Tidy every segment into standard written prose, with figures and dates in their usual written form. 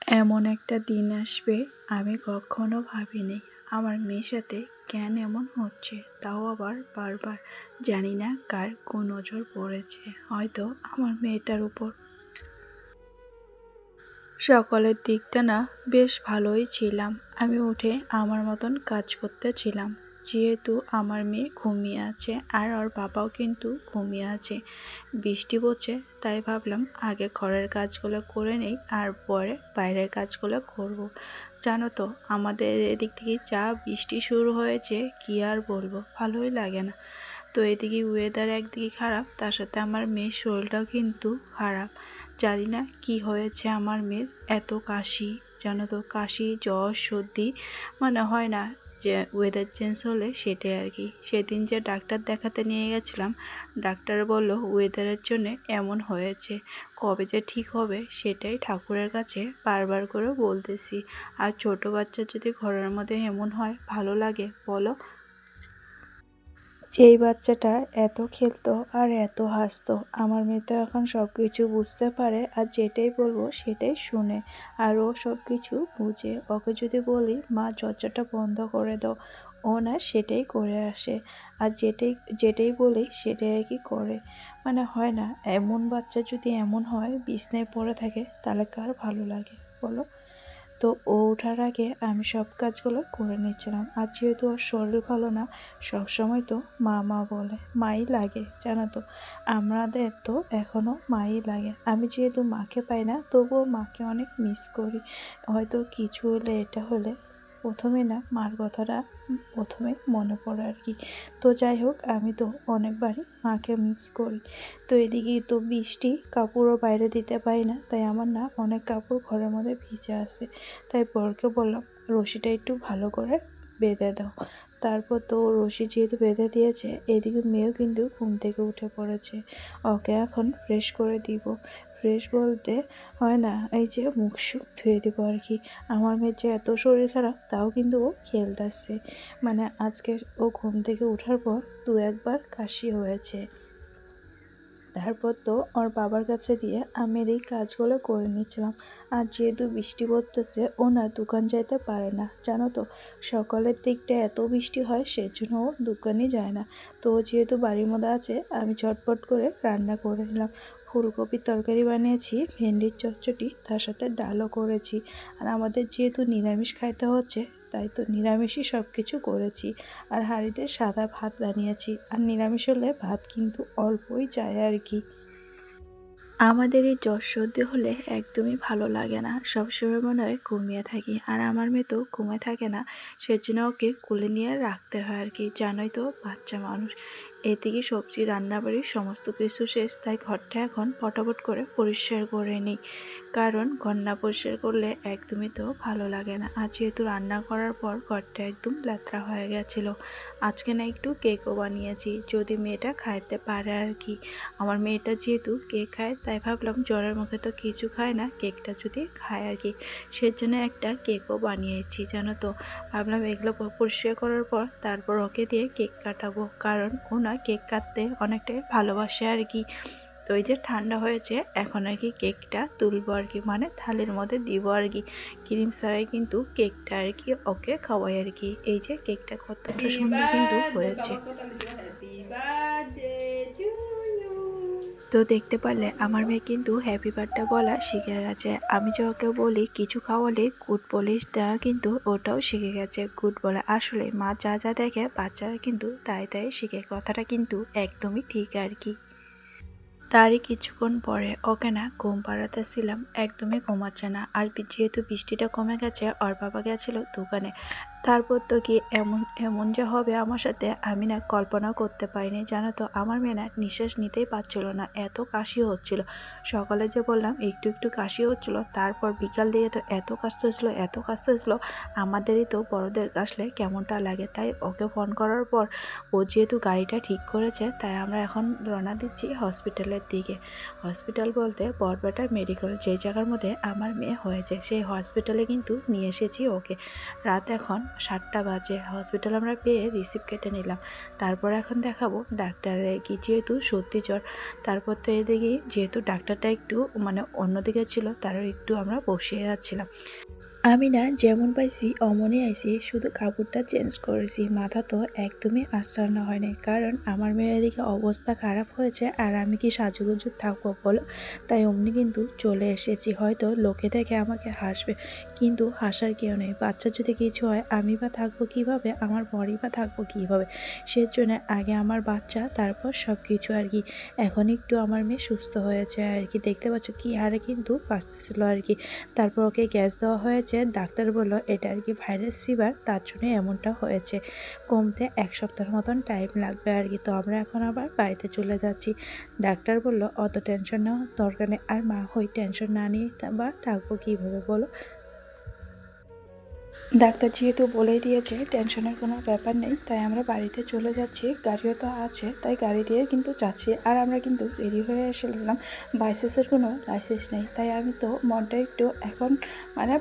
এমন একটা দিন আসবে আমি কখনো ভাবিনি। আমার মেয়ের সাথে কেন এমন হচ্ছে, তাও আবার বারবার। জানি না কার কোন নজর পড়েছে, হয়তো আমার মেয়েটার উপর। সকালের দিকটা না বেশ ভালোই ছিলাম। আমি উঠে আমার মতন কাজ করতেছিলাম, যেহেতু আমার মেয়ে ঘুমিয়ে আছে আর ওর বাবাও কিন্তু ঘুমিয়ে আছে। বৃষ্টি পড়ছে, তাই ভাবলাম আগে ঘরের কাজগুলো করে নেই আর পরে বাইরের কাজগুলো করব। জানো তো, আমাদের এদিক থেকে যা বৃষ্টি শুরু হয়েছে কি আর বলবো, ভালোই লাগে না। তো এদিকে ওয়েদার একদিকে খারাপ, তার সাথে আমার মেয়ের শরীরটাও কিন্তু খারাপ। জানি না কি হয়েছে আমার মেয়ের, এত কাশি। জানো তো, কাশি জ্বর সর্দি মানে হয় না যে ওয়েদার চেঞ্জ হলে, সেটাই আর কি। সেদিন যে ডাক্তার দেখাতে নিয়ে গেছিলাম, ডাক্তার বলল ওয়েদারের জন্য এমন হয়েছে, কবে যে ঠিক হবে সেটাই ঠাকুরের কাছে বারবার করে বলতেছি। আর ছোট বাচ্চা যদি ঘরের মধ্যে এমন হয়, ভালো লাগে বলো? যেই বাচ্চাটা এত খেলতো আর এত হাসতো, আমার মেয়ে তো এখন সব কিছু বুঝতে পারে আর যেটাই বলবো সেটাই শুনে। আর ও সব কিছু বুঝে। ওকে যদি বলি মা চর্চাটা বন্ধ করে দাও, ও না সেটাই করে আসে। আর যেটাই যেটাই বলি সেটাই আর কি করে। মানে হয় না, এমন বাচ্চা যদি এমন হয় বিছনায় পড়ে থাকে, তাহলে কার ভালো লাগে বলো? তো ও ওঠার আগে আমি সব কাজগুলো করে নিচ্ছিলাম। আর যেহেতু ওর শরীর ভালো না, সবসময় তো মা মা বলে, মাই লাগে জানো তো। আমাদের তো এখনও মাই লাগে। আমি যেহেতু মাকে পাই না, তবুও মাকে অনেক মিস করি। হয়তো কিছু হলে, এটা হলে প্রথমে না মার কথাটা প্রথমে মনে পড়ে আর কি। তো যাই হোক, আমি তো অনেকবারই মাকে মিস করি। তো এদিকে তো বৃষ্টি, কাপড়ও বাইরে দিতে পারি না, তাই আমার না অনেক কাপড় ঘরের মধ্যে ভিজে আছে। তাই বরকে বললাম রশিটা একটু ভালো করে বেঁধে দাও। তারপর তো রশি যেহেতু বেঁধে দিয়েছে, এদিকে মেয়েও কিন্তু ঘুম থেকে উঠে পড়েছে। ওকে এখন ফ্রেশ করে দিব। ফ্রেশ বলতে হয় না, এই যে মুখ সুখ ধুয়ে দেবো আর কি। আমার মেয়ের যে এত শরীর খারাপ, তাও কিন্তু ও খেলতেছে। মানে আজকে ও ঘুম থেকে ওঠার পর দু একবার কাশি হয়েছে। তারপর তো ওর বাবার কাছে দিয়ে আমি এই কাজগুলো করে নিচ্ছিলাম। আর যেহেতু বৃষ্টি পড়তেছে, ও না দোকান যাইতে পারে না জানো তো। সকালের দিকটা এত বৃষ্টি হয়, সেজন্য ও দোকানে যায় না। তো যেহেতু বাড়ির মধ্যে আছে, আমি ঝটপট করে রান্না করে নিলাম। ফুলকপির তরকারি বানিয়েছি, ভেন্ডির চচ্চড়ি, তার সাথে ডালও করেছি। আর আমাদের যেহেতু নিরামিষ খাইতে হচ্ছে, তাই তো নিরামিষই সব কিছু করেছি। আর হাঁড়িতে সাদা ভাত বানিয়েছি। আর নিরামিষ হলে ভাত কিন্তু অল্পই যায় আর কি। আমাদের এই জ্বর সর্দি হলে একদমই ভালো লাগে না, সবসময় মনে হয় ঘুমিয়ে থাকি। আর আমার মেয়ে তো ঘুমিয়ে থাকে না, সেজন্য ওকে কোলে নিয়ে রাখতে হয় আর কি। জানোই তো, বাচ্চা মানুষ। এদিকে সবজি রান্নাবাড়ির সমস্ত কিছু শেষ, তাই ঘরটা এখন পটাপট করে পরিষ্কার করে নিই। কারণ ঘর না পরিষ্কার করলে একদমই তো ভালো লাগে না। আর যেহেতু রান্না করার পর ঘরটা একদম ল্যাথরা হয়ে গেছিলো। আজকে না একটু কেকও বানিয়েছি, যদি মেয়েটা খাইতে পারে আর কি। আমার মেয়েটা যেহেতু কেক খায়, তাই ভাবলাম জ্বরের মুখে তো কিছু খায় না, কেকটা যদি খায় আর কি, সেজন্য একটা কেকও বানিয়েছি জানো তো। ভাবলাম এগুলো পরিষ্কার করার পর তারপর ওকে দিয়ে কেক কাটাবো, কারণ ও না কেক কাটতে অনেকটাই ভালোবাসে আর কি। তো এই যে ঠান্ডা হয়েছে, এখন আর কি কেকটা তুলবো আর কি, মানে থালির মধ্যে দিব আর কি। ক্রিম ছাড়াই কিন্তু কেকটা আর কি ওকে খাওয়াই আর কি। এই যে কেকটা কতটা সুন্দর কিন্তু হয়েছে। তো দেখতে পারলে আমার মেয়ে কিন্তু হ্যাপি বার্থডে বলা শিখে গেছে। আমি যে ওকে বলি কিছু খাওয়ালে গুড বলিস, তা কিন্তু ওটাও শিখে গেছে গুড বলে। আসলে মা যা যা দেখে বাচ্চারা কিন্তু তাই তাই শিখে, কথাটা কিন্তু একদমই ঠিক আর কি। তারই কিছুক্ষণ পরে ওকে না ঘুম পাড়াতেছিলাম, একদমই ঘুমাচ্ছে না। আর যেহেতু বৃষ্টিটা কমে গেছে, ওর বাবা গেছিলো দোকানে। তারপর তো কি এমন এমন যে হবে আমার সাথে, আমি না কল্পনাও করতে পারিনি জানো তো। আমার মেয়ে না নিঃশ্বাস নিতেই পারছিল না, এত কাশি হচ্ছিল। সকালে যে বললাম একটু একটু কাশি হচ্ছিল, তারপর বিকাল দিয়ে তো এত কাশতে হচ্ছিলো, এত কাশতে হচ্ছিলো। আমাদেরই তো বড়দের কাশলে কেমনটা লাগে। তাই ওকে ফোন করার পর ও যেহেতু গাড়িটা ঠিক করেছে, তাই আমরা এখন রওনা দিচ্ছি হসপিটালের দিকে। হসপিটাল বলতে বরপেটা মেডিকেল, যেই জায়গার মধ্যে আমার মেয়ে হয়েছে, সেই হসপিটালে কিন্তু নিয়ে এসেছি ওকে। রাত এখন 7টা বাজে। হসপিটাল আমরা পেয়ে রিসিভ কেটে নিলাম। তারপর এখন দেখাবো ডাক্তারে কি, যেহেতু সত্যি জ্বর। তারপর তো এদিকে যেহেতু ডাক্তারটা একটু অন্যদিকে ছিল, তারও একটু আমরা বসিয়ে যাচ্ছিলাম। আমি না যেমন পাইছি অমনই আইছি, শুধু কাপড়টা চেঞ্জ করেছি। মাথা তো একদমই আশ্রানো হয়নি, কারণ আমার মেয়ের দিকে অবস্থা খারাপ হয়েছে আর আমি কি সাজুগুজু থাকবো বলো। তাই অমনি কিন্তু চলে এসেছি। হয়তো লোকে দেখে আমাকে হাসবে, কিন্তু হাসার কেউ নেই। বাচ্চার যদি কিছু হয় আমি বা থাকবো কীভাবে, আমার বরই বা থাকবো কীভাবে। সেজন্য আগে আমার বাচ্চা, তারপর সব কিছু আর কি। এখন একটু আমার মেয়ে সুস্থ হয়েছে আর কি, দেখতে পাচ্ছ কি হারে কিন্তু বাঁচতেছিল আর কি। তারপর ওকে গ্যাস দেওয়া হয়েছে। ডাক্তার বললো এটা আর কি ভাইরাস ফিভার, তার জন্য এমনটা হয়েছে, কমতে 1 সপ্তাহের মতন টাইম লাগবে আর কি। তো আমরা এখন আবার বাড়িতে চলে যাচ্ছি। ডাক্তার বললো অত টেনশন নেওয়ার দরকার নেই। আর মা হই টেনশন না নিয়ে বা থাকবো কীভাবে বলো। ডাক্তার যেহেতু বলেই দিয়েছে টেনশনের কোনো ব্যাপার নেই, তাই আমরা বাড়িতে চলে যাচ্ছি। গাড়িও তো আছে, তাই গাড়ি দিয়ে কিন্তু যাচ্ছি। আর আমরা কিন্তু রেডি হয়ে এসেছিলাম, বাইসেসের কোনো লাইসেন্স নেই, তাই আমি তো মনটা একটু এখন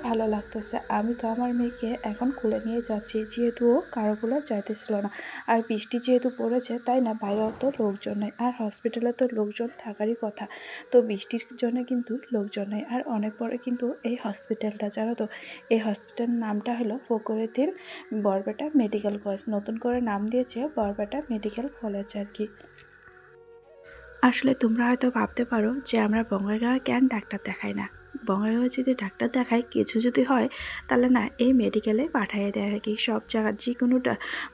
ভালো লাগতেছে। আমি তো আমার মেয়েকে এখন খুলে নিয়ে যাচ্ছি, যেহেতু ও কারোগুলো যাইতেছিল না। আর বৃষ্টি যেহেতু পড়েছে, তাই না বাইরেও তো লোকজন নেই, আর হসপিটালে তো লোকজন থাকারই কথা। তো বৃষ্টির জন্য কিন্তু লোকজন নেই। আর অনেক পরে কিন্তু এই হসপিটালটা, জানো তো, এই হসপিটালের নামটা হলো ফকরুদ্দিন বরপেটা মেডিকেল কলেজ। নতুন করে নাম দিয়েছে বরপেটা মেডিকেল কলেজ আর কি। আসলে তোমরা হয়তো ভাবতে পারো যে আমরা বঙ্গাইগাঁও কেন ডাক্তার দেখাই না। বঙ্গাইগাঁও যদি ডাক্তার দেখাই, কিছু যদি হয়, তাহলে না এই মেডিকেলে পাঠিয়ে দেয় আর কি। সব জায়গার যে কোনো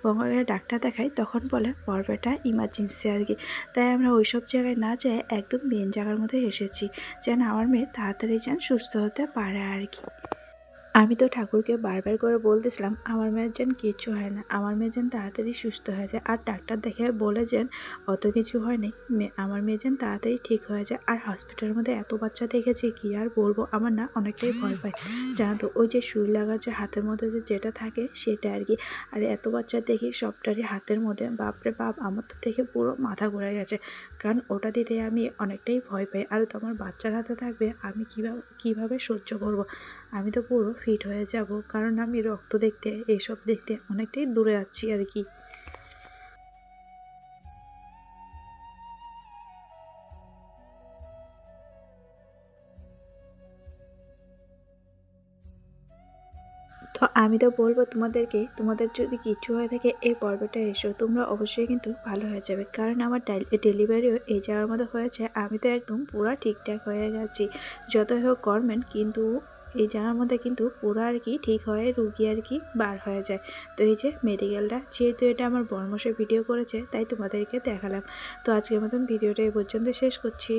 বঙ্গাইগাঁও ডাক্তার দেখাই, তখন বলে বরপেটা ইমার্জেন্সি আর কি। তাই আমরা ওই সব জায়গায় না যেয়ে একদম মেন জায়গার মধ্যে এসেছি, যেন আমার মেয়ে তাড়াতাড়ি যেন সুস্থ হতে পারে আর কি। আমি তো ঠাকুরকে বারবার করে বলতেছিলাম আমার মেয়ের যেন কিচ্ছু হয় না, আমার মেয়ে যেন তাড়াতাড়ি সুস্থ হয়ে যায়। আর ডাক্তার দেখে বলে যেন অত কিছু হয়নি, আমার মেয়ে যেন তাড়াতাড়ি ঠিক হয়ে যায়। আর হসপিটালের মধ্যে এত বাচ্চা দেখেছি কি আর বলবো, আমার না অনেকটাই ভয় পায়, জানো তো। ওই যে সুই লাগা যে হাতের মধ্যে যেটা থাকে সেটা আর কি। আর এত বাচ্চা দেখি সবটারই হাতের মধ্যে, বাপরে বাপ, আমার তো দেখে পুরো মাথা ঘুরে গেছে। কারণ ওটা দিতে আমি অনেকটাই ভয় পাই। আর তো আমার বাচ্চার হাতে থাকবে, আমি কীভাবে সহ্য করব। আমি তো পুরো ফিট হয়ে যাব, কারণ আমি রক্ত দেখতে, এসব দেখতে অনেকটাই দূরে আছি আর কি। তো আমি তো বলবো তোমাদেরকে, তোমাদের যদি কিছু হয়ে থাকে এই পর্বটা এসো, তোমরা অবশ্যই কিন্তু ভালো হয়ে যাবে। কারণ আমার ডেলিভারিও এই জায়গার মধ্যে হয়েছে, আমি তো একদম পুরো ঠিকঠাক হয়ে গেছি। যতই হোক গভর্নমেন্ট, কিন্তু এই জায়গার মধ্যে কিন্তু পুরো আর কি ঠিক হয়ে রুগী আর কি বার হয়ে যায়। তো এই যে মেডিকেলটা, যেহেতু এটা আমার বড়মশাই ভিডিও করেছে, তাই তোমাদেরকে দেখালাম। তো আজকের মতন ভিডিওটা এই পর্যন্ত শেষ করছি।